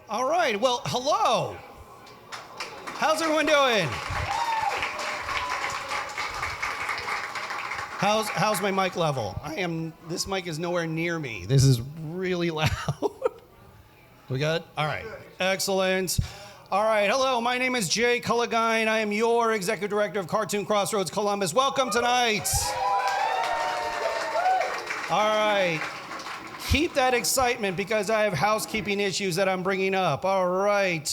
All right, well, hello. How's everyone doing? How's my mic level? This mic is nowhere near me. This is really loud. We good? All right, excellent. All right, hello, my name is Jay Culligine. I am your Executive Director of Cartoon Crossroads Columbus. Welcome tonight. All right. Keep that excitement because I have housekeeping issues that I'm bringing up. All right.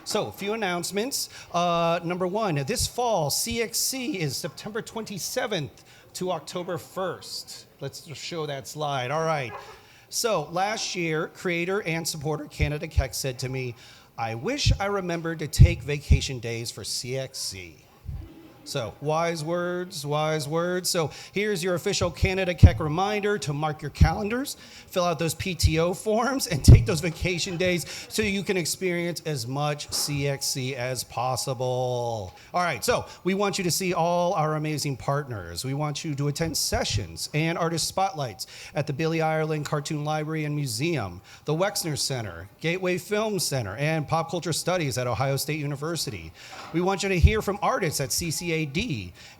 So, a few announcements. Number one, this fall, CXC is September 27th to October 1st. Let's just show that slide. All right. So, last year, creator and supporter Canada Keck said to me, I wish I remembered to take vacation days for CXC. So, wise words, wise words. So, here's your official Canada Keck reminder to mark your calendars, fill out those PTO forms, and take those vacation days so you can experience as much CXC as possible. All right, so we want you to see all our amazing partners. We want you to attend sessions and artist spotlights at the Billy Ireland Cartoon Library and Museum, the Wexner Center, Gateway Film Center, and Pop Culture Studies at Ohio State University. We want you to hear from artists at CCAD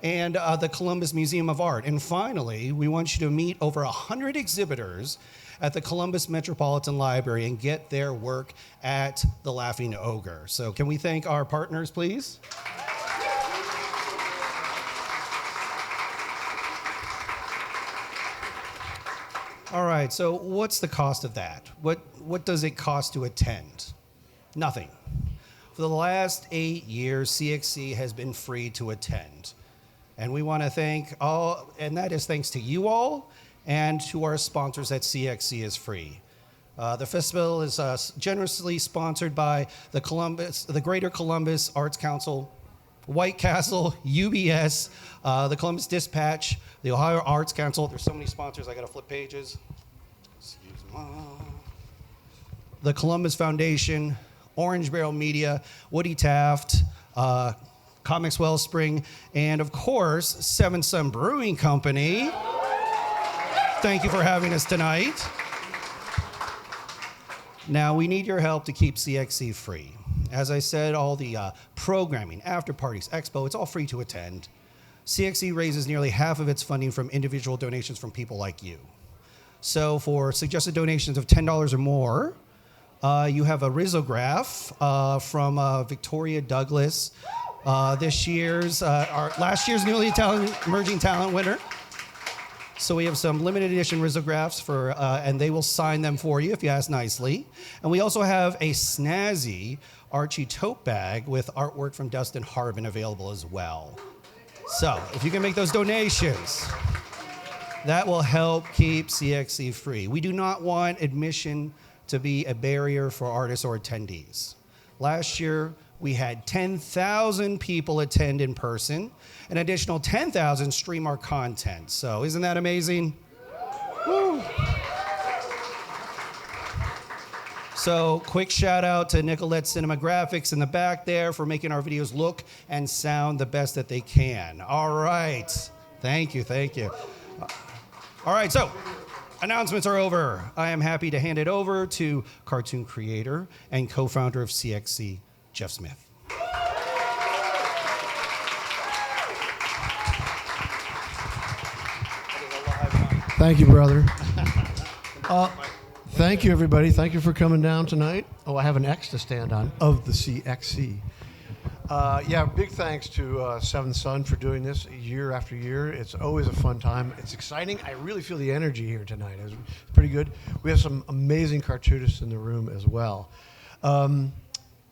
and the Columbus Museum of Art. And finally, we want you to meet over 100 exhibitors at the Columbus Metropolitan Library and get their work at the Laughing Ogre. So can we thank our partners, please? All right, so what's the cost of that? What does it cost to attend? Nothing. For the last 8 years, CXC has been free to attend. And we want to thank all, and that is thanks to you all and to our sponsors that CXC is free. The festival is generously sponsored by the Greater Columbus Arts Council, White Castle, UBS, the Columbus Dispatch, the Ohio Arts Council. There's so many sponsors, I got to flip pages. Excuse me. The Columbus Foundation, Orange Barrel Media, Woody Taft, Comics Wellspring, and of course, Seven Sun Brewing Company. Thank you for having us tonight. Now, we need your help to keep CXC free. As I said, all the programming, after parties, expo, it's all free to attend. CXC raises nearly half of its funding from individual donations from people like you. So for suggested donations of $10 or more, you have a risograph from Victoria Douglas, last year's newly emerging talent winner. So we have some limited edition risographs and they will sign them for you if you ask nicely. And we also have a snazzy Archie tote bag with artwork from Dustin Harbin available as well. So if you can make those donations, that will help keep CXC free. We do not want admission to be a barrier for artists or attendees. Last year, we had 10,000 people attend in person, an additional 10,000 stream our content. So isn't that amazing? Woo. So quick shout out to Nicolette Cinema Graphics in the back there for making our videos look and sound the best that they can. All right, thank you. All right, so announcements are over. I am happy to hand it over to cartoon creator and co-founder of CXC, Jeff Smith. Thank you, brother. Thank you, everybody. Thank you for coming down tonight. Oh, I have an X to stand on, of the CXC. Big thanks to Seven Sun for doing this year after year. It's always a fun time. It's exciting. I really feel the energy here tonight. It's pretty good. We have some amazing cartoonists in the room as well.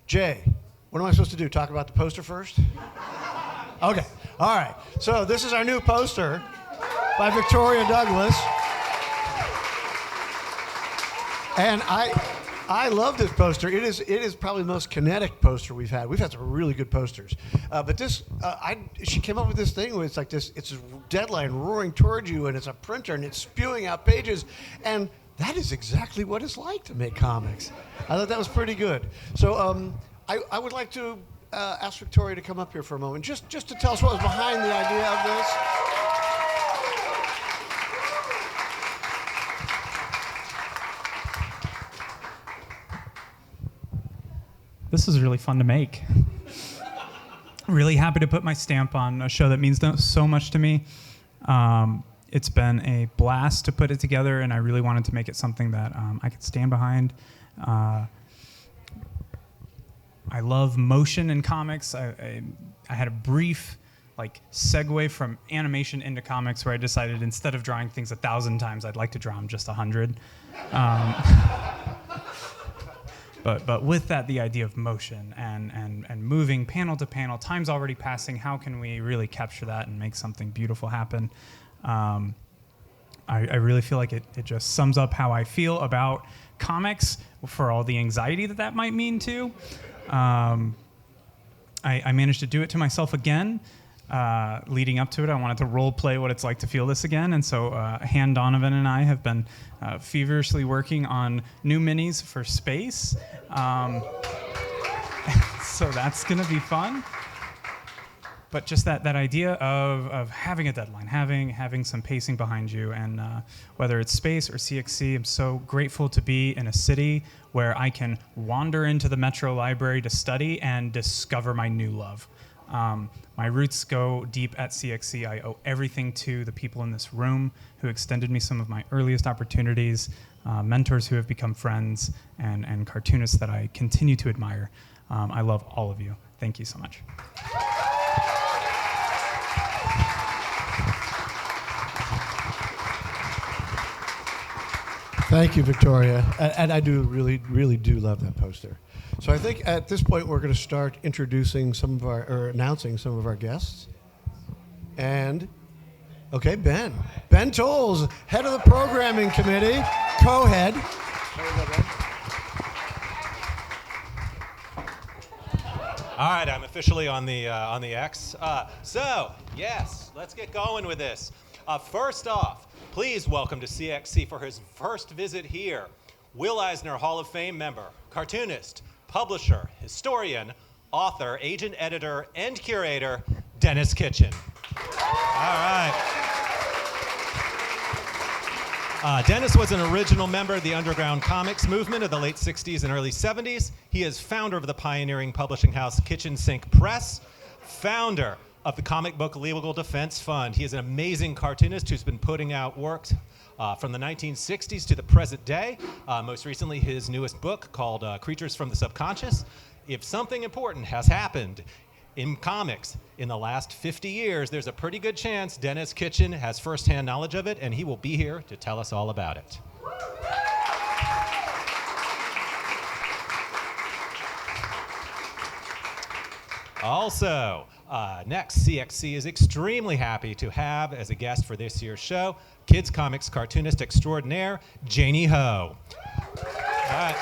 Jay, what am I supposed to do? Talk about the poster first? Okay. All right. So this is our new poster by Victoria Douglas. And I love this poster. It is probably the most kinetic poster we've had. We've had some really good posters, but this she came up with this thing where it's like this. It's a deadline roaring towards you, and it's a printer, and it's spewing out pages, and that is exactly what it's like to make comics. I thought that was pretty good. So I would like to ask Victoria to come up here for a moment, just to tell us what was behind the idea of this. this is really fun to make. Really happy to put my stamp on a show that means so much to me. It's been a blast to put it together, and I really wanted to make it something that I could stand behind. I love motion in comics. I had a brief segue from animation into comics where I decided instead of drawing things 1,000 times, I'd like to draw them just 100. But with that, the idea of motion and moving panel to panel, time's already passing. How can we really capture that and make something beautiful happen? I really feel like it just sums up how I feel about comics for all the anxiety that might mean too. I managed to do it to myself again. Leading up to it, I wanted to role play what it's like to feel this again, and so Han Donovan and I have been feverishly working on new minis for space. So that's going to be fun. But just that idea of having a deadline, having some pacing behind you, and whether it's space or CXC, I'm so grateful to be in a city where I can wander into the Metro Library to study and discover my new love. My roots go deep at CXC. I owe everything to the people in this room who extended me some of my earliest opportunities, mentors who have become friends, and cartoonists that I continue to admire. I love all of you. Thank you so much. Thank you, Victoria. And I do really do love that poster. So I think at this point we're going to start introducing announcing some of our guests. And, okay, Ben Tolles, head of the Programming Committee, co-head. All right, I'm officially on the X. So, yes, let's get going with this. First off, please welcome to CXC for his first visit here, Will Eisner Hall of Fame member, cartoonist, publisher, historian, author, agent editor, and curator, Dennis Kitchen. All right. Dennis was an original member of the underground comics movement of the late 60s and early 70s. He is founder of the pioneering publishing house Kitchen Sink Press, founder of the Comic Book Legal Defense Fund. He is an amazing cartoonist who's been putting out works from the 1960s to the present day. Most recently, his newest book called Creatures from the Subconscious. If something important has happened in comics in the last 50 years, there's a pretty good chance Dennis Kitchen has firsthand knowledge of it, and he will be here to tell us all about it. Also, next, CXC is extremely happy to have as a guest for this year's show, kids comics cartoonist extraordinaire, Janie Ho. All right.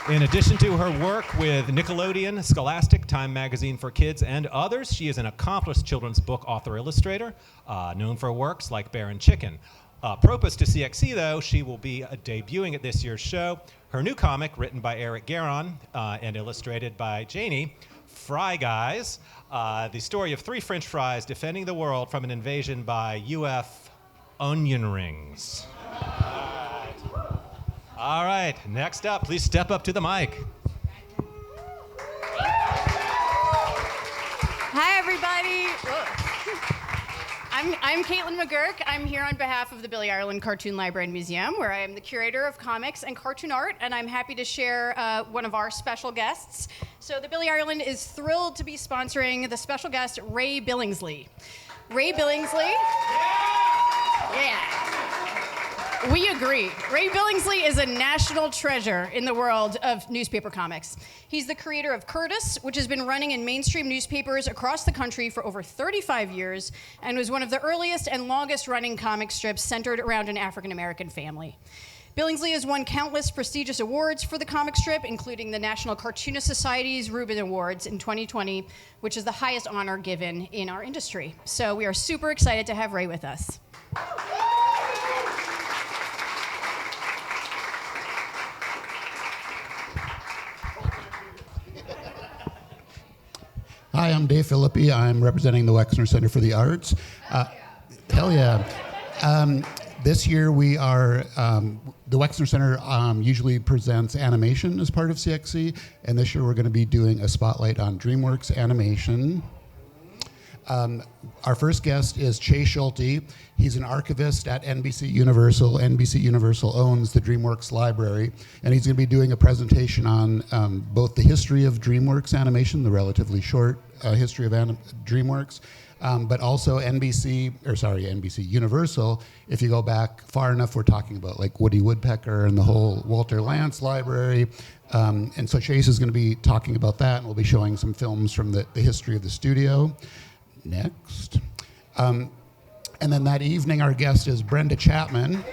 In addition to her work with Nickelodeon, Scholastic, Time Magazine for Kids, and others, she is an accomplished children's book author-illustrator, known for works like Bear and Chicken. Propos to CXC, though, she will be debuting at this year's show. Her new comic, written by Eric Guerin and illustrated by Janie, Fry Guys, the story of 3 French fries defending the world from an invasion by UF onion rings. All right, next up, please step up to the mic. Hi, everybody. I'm Caitlin McGurk. I'm here on behalf of the Billy Ireland Cartoon Library and Museum, where I am the curator of comics and cartoon art, and I'm happy to share one of our special guests. So the Billy Ireland is thrilled to be sponsoring the special guest, Ray Billingsley. Ray Billingsley? Yeah. We agree. Ray Billingsley is a national treasure in the world of newspaper comics. He's the creator of Curtis, which has been running in mainstream newspapers across the country for over 35 years and was one of the earliest and longest running comic strips centered around an African-American family. Billingsley has won countless prestigious awards for the comic strip, including the National Cartoonist Society's Reuben Awards in 2020, which is the highest honor given in our industry. So we are super excited to have Ray with us. Hi, I'm Dave Philippi. I'm representing the Wexner Center for the Arts. Hell yeah. This year we are, the Wexner Center usually presents animation as part of CXC, and this year we're going to be doing a spotlight on DreamWorks animation. Our first guest is Chase Schulte. He's an archivist at NBC Universal. NBC Universal owns the DreamWorks library, and he's going to be doing a presentation on both the history of DreamWorks animation, the relatively short history of DreamWorks, but also NBC Universal. If you go back far enough, we're talking about like Woody Woodpecker and the whole Walter Lantz library. And so Chase is going to be talking about that, and we'll be showing some films from the history of the studio. Next. And then that evening, our guest is Brenda Chapman.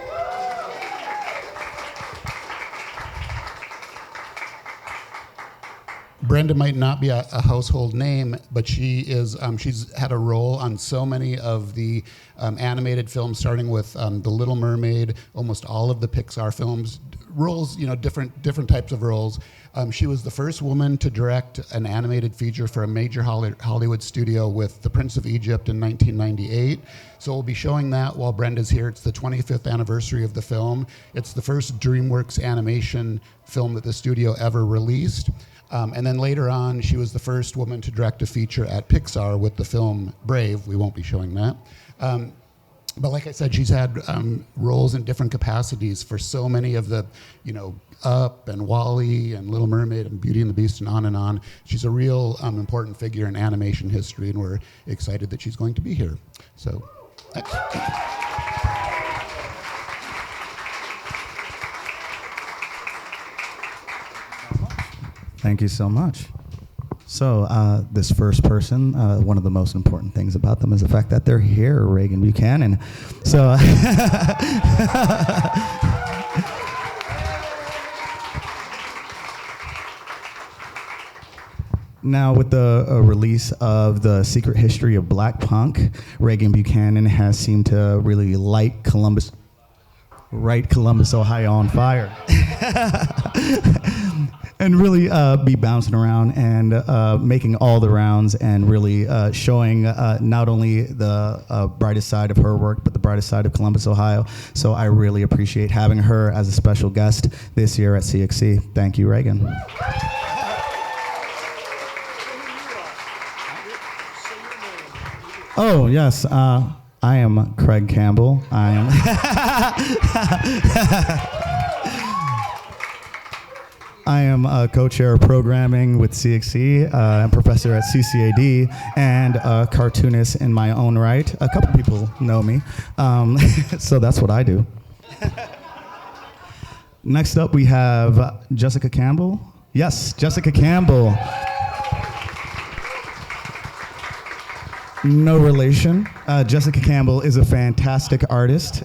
Brenda might not be a household name, but she is. She's had a role on so many of the animated films, starting with The Little Mermaid, almost all of the Pixar films. Roles, different types of roles. She was the first woman to direct an animated feature for a major Hollywood studio with The Prince of Egypt in 1998. So we'll be showing that while Brenda's here. It's the 25th anniversary of the film. It's the first DreamWorks animation film that the studio ever released. And then later on, she was the first woman to direct a feature at Pixar with the film Brave. We won't be showing that. But like I said, she's had roles in different capacities for so many of the, Up and WALL-E and Little Mermaid and Beauty and the Beast and on and on. She's a real important figure in animation history, and we're excited that she's going to be here. So, next. Thank you so much. So this first person, one of the most important things about them is the fact that they're here, Reagan Buchanan. So now with the release of The Secret History of Black Punk, Reagan Buchanan has seemed to really light Columbus, Ohio on fire. And really be bouncing around and making all the rounds and really showing not only the brightest side of her work, but the brightest side of Columbus, Ohio. So I really appreciate having her as a special guest this year at CXC. Thank you, Reagan. Oh, yes. I am Craig Campbell. I am a co-chair of programming with CXC, and professor at CCAD, and a cartoonist in my own right. A couple people know me, so that's what I do. Next up, we have Jessica Campbell. Yes, Jessica Campbell. No relation. Jessica Campbell is a fantastic artist.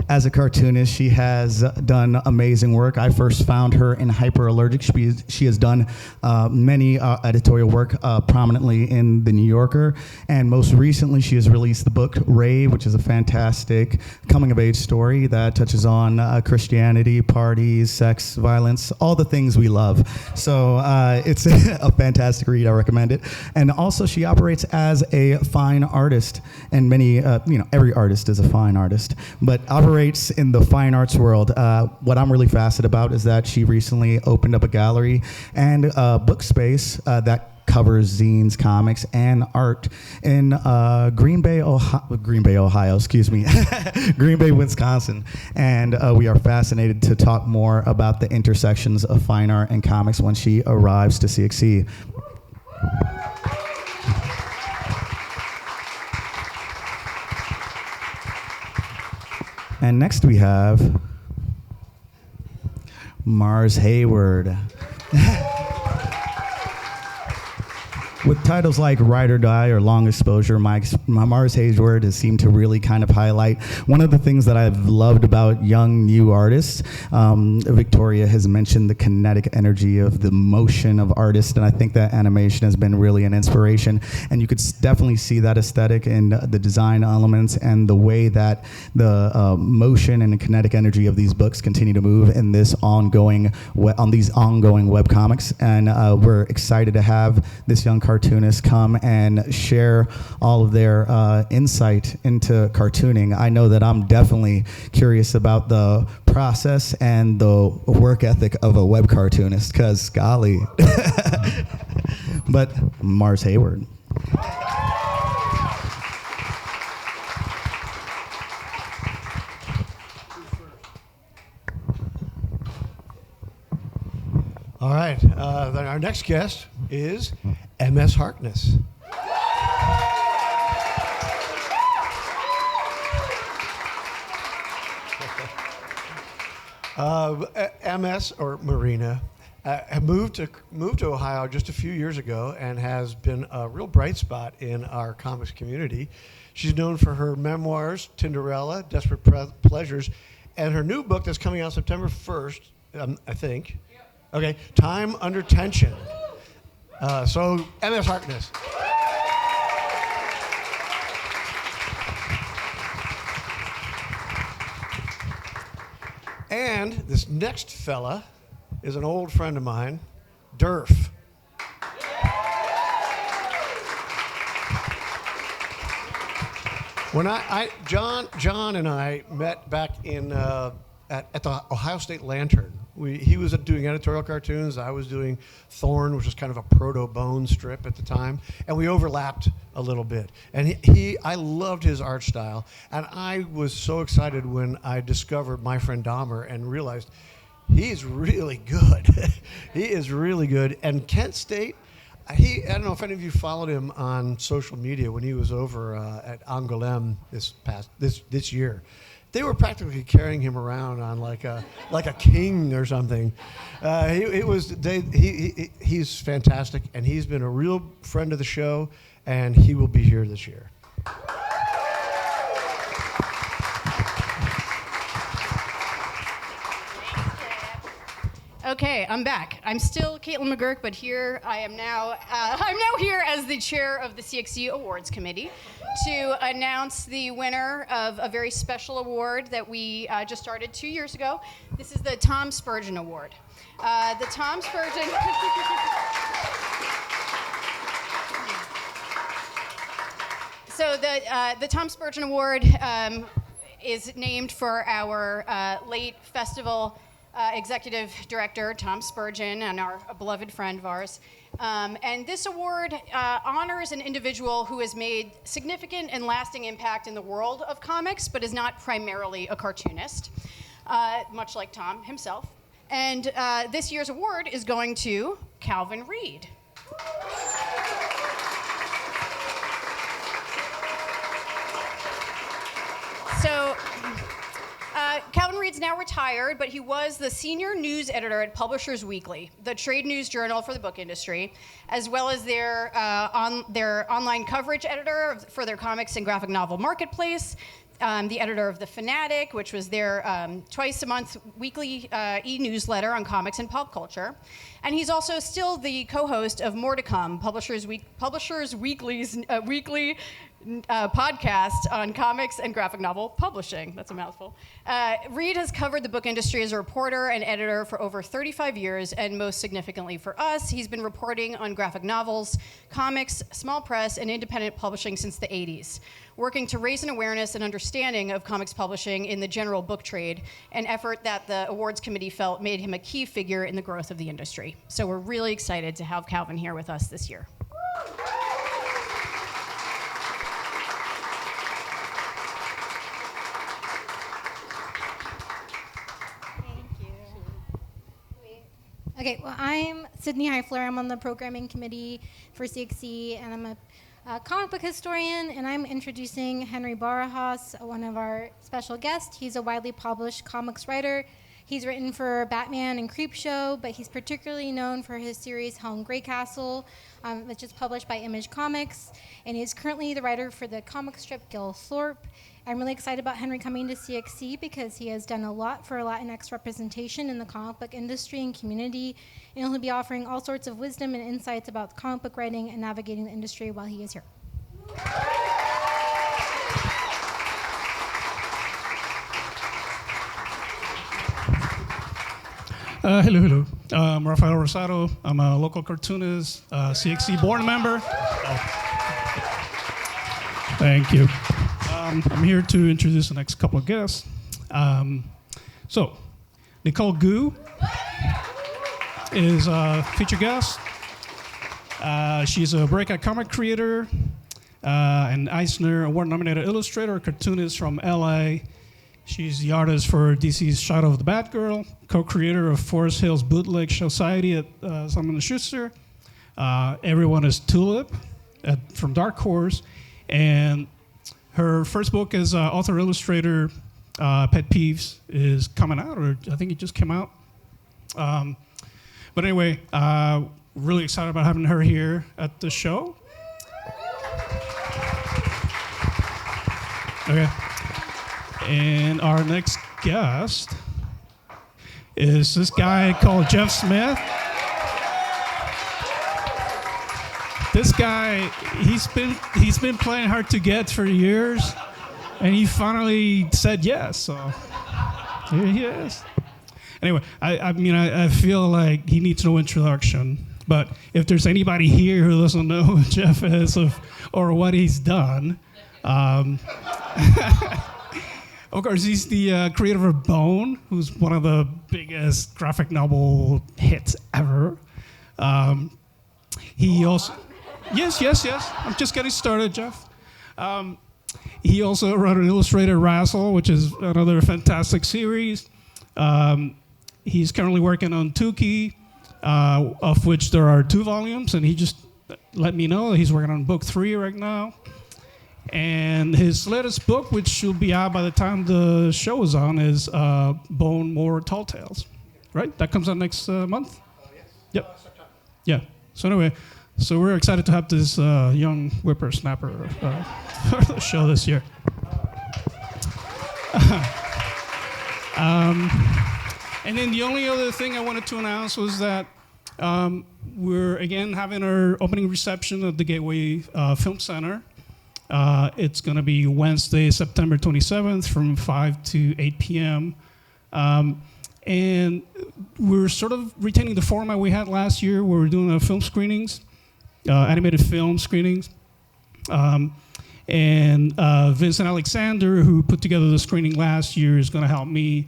As a cartoonist, she has done amazing work. I first found her in Hyperallergic. She has done many editorial work prominently in The New Yorker, and most recently she has released the book Rave, which is a fantastic coming-of-age story that touches on Christianity, parties, sex, violence, all the things we love. So it's a fantastic read. I recommend it. And also she operates as a fine artist, and many, every artist is a fine artist, but operates in the fine arts world. What I'm really fascinated about is that she recently opened up a gallery and a book space that covers zines, comics, and art in Green Bay, Ohio, Green Bay, Wisconsin. And we are fascinated to talk more about the intersections of fine art and comics when she arrives to CXC. And next we have Mars Hayward. With titles like Ride or Die or Long Exposure, Mars Hayward has seemed to really kind of highlight one of the things that I've loved about young, new artists. Victoria has mentioned the kinetic energy of the motion of artists, and I think that animation has been really an inspiration. And you could definitely see that aesthetic in the design elements and the way that the motion and the kinetic energy of these books continue to move in this on these ongoing webcomics. And we're excited to have this young cartoonist cartoonists come and share all of their insight into cartooning. I know that I'm definitely curious about the process and the work ethic of a web cartoonist, because golly. But Mars Hayward. All right. Then our next guest is MS Harkness. MS, or Marina, moved to Ohio just a few years ago and has been a real bright spot in our comics community. She's known for her memoirs, Tinderella, Desperate Pleasures, and her new book that's coming out September 1st, I think. Okay, Time Under Tension. So, MS Harkness. And this next fella is an old friend of mine, Durf. When John and I met back in at the Ohio State Lantern. He was doing editorial cartoons. I was doing Thorn, which was kind of a proto-Bone strip at the time, and we overlapped a little bit. And I loved his art style, and I was so excited when I discovered My Friend Dahmer and realized he's really good. He is really good. And Kent State, I don't know if any of you followed him on social media when he was over at Angoulême this year. They were practically carrying him around on like a king or something. He's fantastic, and he's been a real friend of the show, and he will be here this year. Okay, I'm back. I'm still Caitlin McGurk, but here I am now. I'm now here as the chair of the CXC Awards Committee to announce the winner of a very special award that we just started 2 years ago. This is the Tom Spurgeon Award. The Tom Spurgeon. So the Tom Spurgeon Award is named for our late festival executive director, Tom Spurgeon, and a beloved friend of ours. And this award honors an individual who has made significant and lasting impact in the world of comics, but is not primarily a cartoonist, much like Tom himself. And this year's award is going to Calvin Reed. So, Calvin Reed's now retired, but he was the senior news editor at Publishers Weekly, the trade news journal for the book industry, as well as their online coverage editor for their comics and graphic novel marketplace, the editor of The Fanatic, which was their twice-a-month weekly e-newsletter on comics and pop culture. And he's also still the co-host of More to Come, Publishers Weekly's weekly podcast on comics and graphic novel publishing. That's a mouthful. Reed has covered the book industry as a reporter and editor for over 35 years, and most significantly for us, he's been reporting on graphic novels, comics, small press, and independent publishing since the 80s, working to raise an awareness and understanding of comics publishing in the general book trade, an effort that the awards committee felt made him a key figure in the growth of the industry. So we're really excited to have Calvin here with us this year. Okay, well, I'm Sydney Heifler. I'm on the programming committee for CXC, and I'm a comic book historian, and I'm introducing Henry Barajas, one of our special guests. He's a widely published comics writer. He's written for Batman and Creepshow, but he's particularly known for his series Helen Greycastle, which is published by Image Comics, and he's currently the writer for the comic strip Gil Thorpe. I'm really excited about Henry coming to CXC because he has done a lot for Latinx representation in the comic book industry and community, and he'll be offering all sorts of wisdom and insights about comic book writing and navigating the industry while he is here. Hello. I'm Rafael Rosado. I'm a local cartoonist, CXC board member. Thank you. I'm here to introduce the next couple of guests. So, Nicole Gu is a featured guest. She's a breakout comic creator, an Eisner Award-nominated illustrator, cartoonist from LA. She's the artist for DC's Shadow of the Batgirl, co-creator of Forest Hills Bootleg Society at Simon & Schuster. Everyone is Tulip from Dark Horse. And her first book as author-illustrator, Pet Peeves, is coming out, or I think it just came out. But anyway, really excited about having her here at the show. Okay. And our next guest is this guy called Jeff Smith. This guy, he's been playing hard to get for years, and he finally said yes. So here he is. Anyway, I feel like he needs no introduction. But if there's anybody here who doesn't know who Jeff is or what he's done, of course, he's the creator of Bone, who's one of the biggest graphic novel hits ever. He also... Yes. I'm just getting started, Jeff. He also wrote and illustrated Razzle, which is another fantastic series. He's currently working on Tukey, of which there are 2 volumes, and he just let me know that he's working on book 3 right now. And his latest book, which will be out by the time the show is on, is Bone More Tall Tales. Right? That comes out next month? Yes. Yep. September. Yeah. So anyway, so we're excited to have this young whippersnapper for the show this year. And then the only other thing I wanted to announce was that we're again having our opening reception at the Gateway Film Center. It's going to be Wednesday, September 27th from 5 to 8 p.m. And we're sort of retaining the format we had last year where we're doing film screenings, animated film screenings. And Vincent Alexander, who put together the screening last year, is going to help me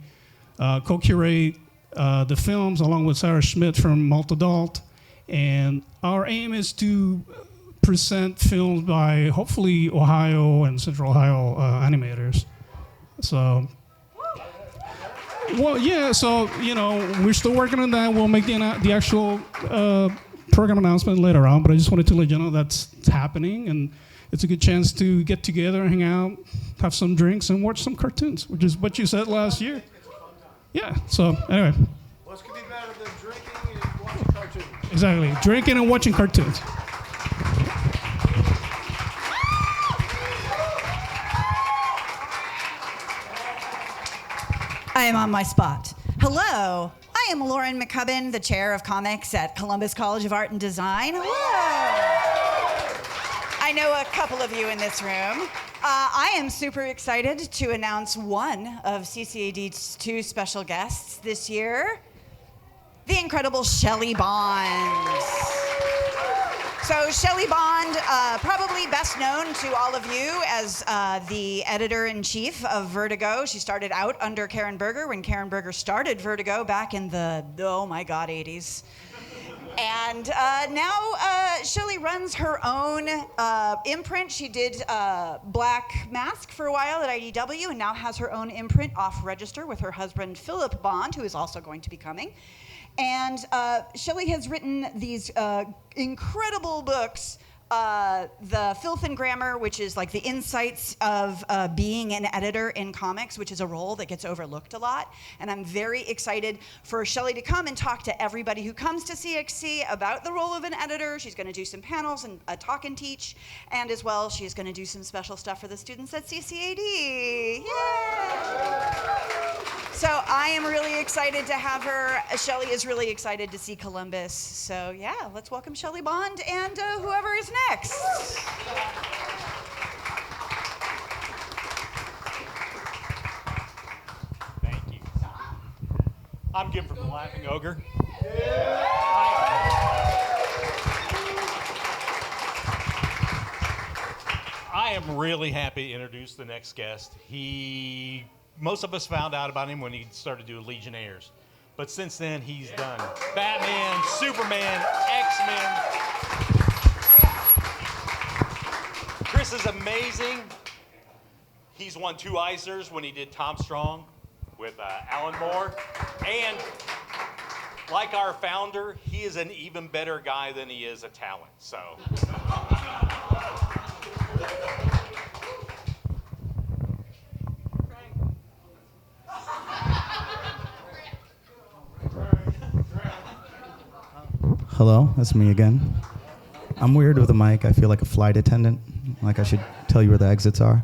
co-curate the films along with Sarah Schmidt from Multidult. And our aim is to present films by hopefully Ohio and Central Ohio animators. So, well, yeah. So we're still working on that. We'll make the actual program announcement later on. But I just wanted to let you know that's happening, and it's a good chance to get together and hang out, have some drinks, and watch some cartoons, which is what you said last year. Yeah. So anyway. What could be better than drinking and watching cartoons? Exactly. Drinking and watching cartoons. I am on my spot. Hello, I am Lauren McCubbin, the chair of comics at Columbus College of Art and Design. Hello. I know a couple of you in this room. I am super excited to announce one of CCAD's 2 special guests this year, the incredible Shelley Bond. So Shelley Bond, probably best known to all of you as the editor-in-chief of Vertigo. She started out under Karen Berger when Karen Berger started Vertigo back in the, 80s. And now Shelley runs her own imprint. She did Black Mask for a while at IDW and now has her own imprint Off Register with her husband Philip Bond, who is also going to be coming. And Shelley has written these incredible books, The Filth and Grammar, which is like the insights of being an editor in comics, which is a role that gets overlooked a lot. And I'm very excited for Shelley to come and talk to everybody who comes to CXC about the role of an editor. She's going to do some panels and talk and teach. And as well, she's going to do some special stuff for the students at CCAD. Yay! So I am really excited to have her. Shelley is really excited to see Columbus. So yeah, let's welcome Shelley Bond and whoever is next. Thank you. I'm Jim from The Laughing Ogre. I am really happy to introduce the next guest. Most of us found out about him when he started doing Legionnaires. But since then, he's done Batman, Superman, X-Men. Chris is amazing. He's won 2 Eisners when he did Tom Strong with Alan Moore. And like our founder, he is an even better guy than he is a talent. So. Hello, that's me again. I'm weird with a mic. I feel like a flight attendant. Like I should tell you where the exits are.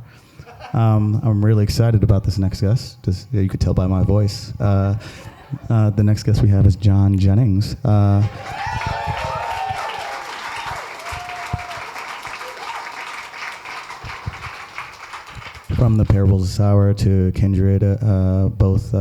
I'm really excited about this next guest. Just, you could tell by my voice. The next guest we have is John Jennings. From The Parables of Sour to Kindred, both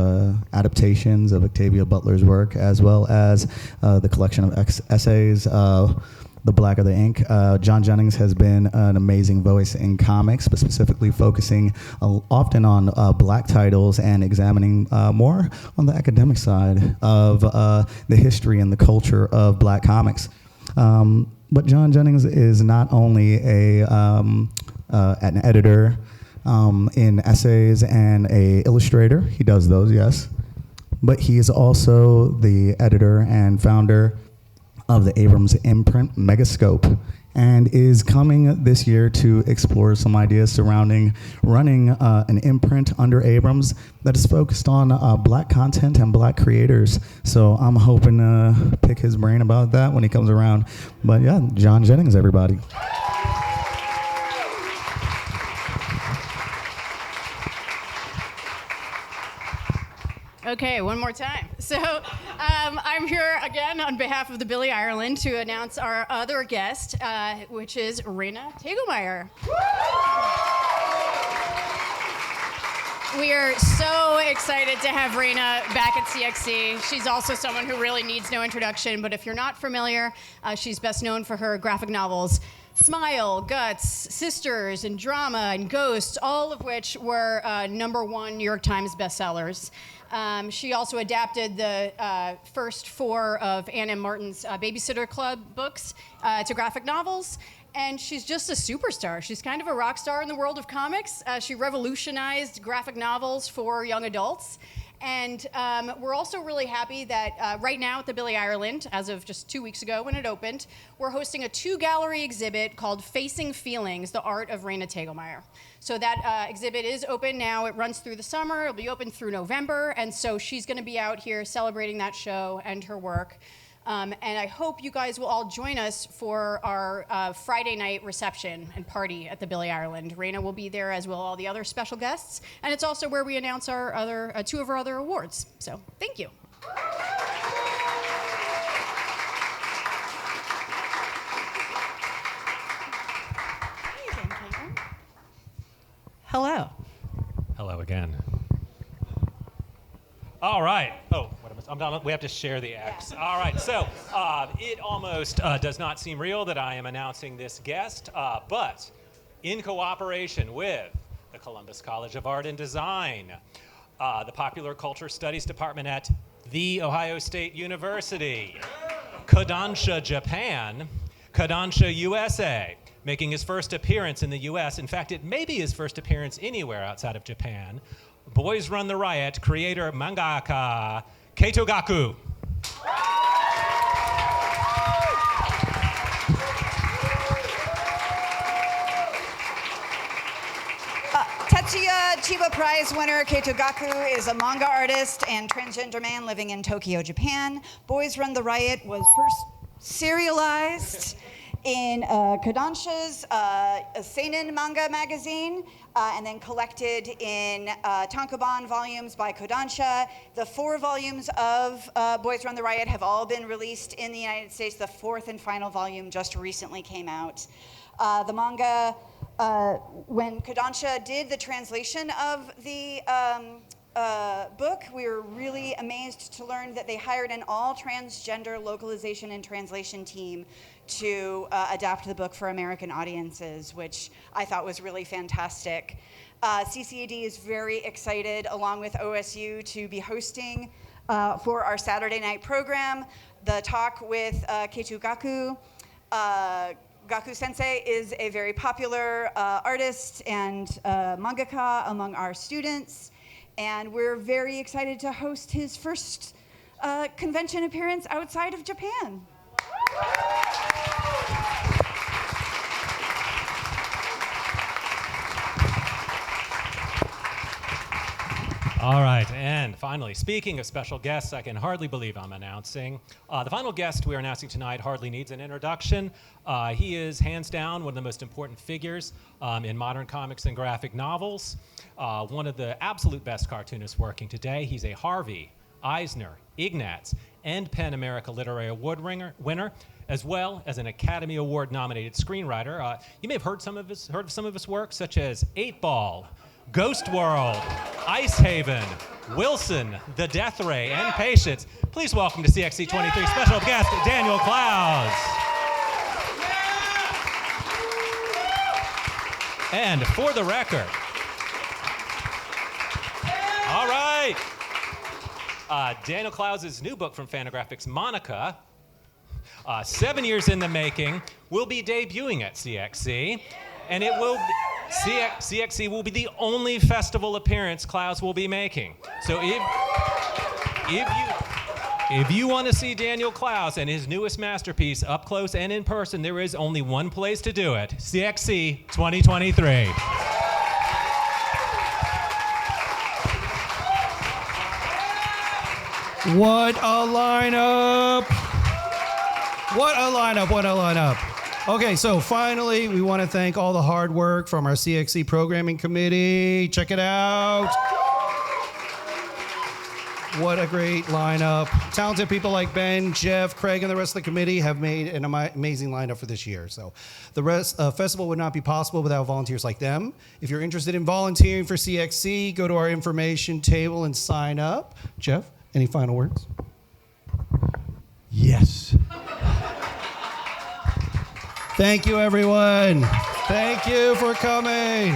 adaptations of Octavia Butler's work, as well as the collection of essays, The Blacker the Ink. John Jennings has been an amazing voice in comics, but specifically focusing often on black titles and examining more on the academic side of the history and the culture of black comics. But John Jennings is not only an editor, in essays and a illustrator. He does those, yes. But he is also the editor and founder of the Abrams imprint, Megascope, and is coming this year to explore some ideas surrounding running an imprint under Abrams that is focused on black content and black creators. So I'm hoping to pick his brain about that when he comes around. But yeah, John Jennings, everybody. Okay, one more time. So I'm here again on behalf of the Billy Ireland to announce our other guest, which is Raina Tegelmeier. We are so excited to have Raina back at CXC. She's also someone who really needs no introduction, but if you're not familiar, she's best known for her graphic novels Smile, Guts, Sisters, and Drama, and Ghosts, all of which were #1 New York Times bestsellers. She also adapted the first 4 of Ann M. Martin's Babysitter Club books to graphic novels. And she's just a superstar. She's kind of a rock star in the world of comics. She revolutionized graphic novels for young adults. And we're also really happy that right now at the Billy Ireland, as of just 2 weeks ago when it opened, we're hosting a 2-gallery exhibit called Facing Feelings, the Art of Raina Tegelmeier. So that exhibit is open now. It runs through the summer. It'll be open through November. And so she's going to be out here celebrating that show and her work. And I hope you guys will all join us for our Friday night reception and party at the Billy Ireland. Raina will be there, as will all the other special guests. And it's also where we announce our other 2 of our other awards. So thank you. Hello. Hello again. All right. Oh, what am I? I'm done. We have to share the X. Yeah. All right. So it almost does not seem real that I am announcing this guest, but in cooperation with the Columbus College of Art and Design, the Popular Culture Studies Department at The Ohio State University, Kodansha, Japan, Kodansha, USA, making his first appearance in the U.S. In fact, it may be his first appearance anywhere outside of Japan. Boys Run the Riot creator mangaka Keito Gaku. Tetsuya Chiba Prize winner Keito Gaku is a manga artist and transgender man living in Tokyo, Japan. Boys Run the Riot was first serialized in Kodansha's seinen manga magazine, and then collected in tankobon volumes by Kodansha. The 4 volumes of Boys Run the Riot have all been released in the United States. The 4th and final volume just recently came out. The manga, when Kodansha did the translation of the book. We were really amazed to learn that they hired an all-transgender localization and translation team to adapt the book for American audiences, which I thought was really fantastic. CCAD is very excited, along with OSU, to be hosting for our Saturday night program the talk with Keiichi Gaku. Gaku Sensei is a very popular artist and mangaka among our students, and we're very excited to host his first convention appearance outside of Japan. All right, and finally, speaking of special guests, I can hardly believe I'm announcing. The final guest we are announcing tonight hardly needs an introduction. He is, hands down, one of the most important figures in modern comics and graphic novels. One of the absolute best cartoonists working today. He's a Harvey, Eisner, Ignatz, and PEN America Literary Award winner, as well as an Academy Award-nominated screenwriter. You may have heard of some of his work, such as 8 Ball, Ghost World, Ice Haven, Wilson, The Death Ray, and Patience. Please welcome to CXC 23 special guest, Daniel Clowes. And for the record, all right, Daniel Clowes' new book from Fantagraphics, Monica, 7 years in the making, will be debuting at CXC, and it will CXC will be the only festival appearance Clowes will be making. So if you want to see Daniel Clowes and his newest masterpiece up close and in person, there is only one place to do it: CXC 2023. What a lineup! What a lineup! What a lineup! Okay, so finally, we want to thank all the hard work from our CXC Programming Committee. Check it out. What a great lineup. Talented people like Ben, Jeff, Craig, and the rest of the committee have made an amazing lineup for this year. So the festival would not be possible without volunteers like them. If you're interested in volunteering for CXC, go to our information table and sign up. Jeff, any final words? Yes. Thank you, everyone. Thank you for coming.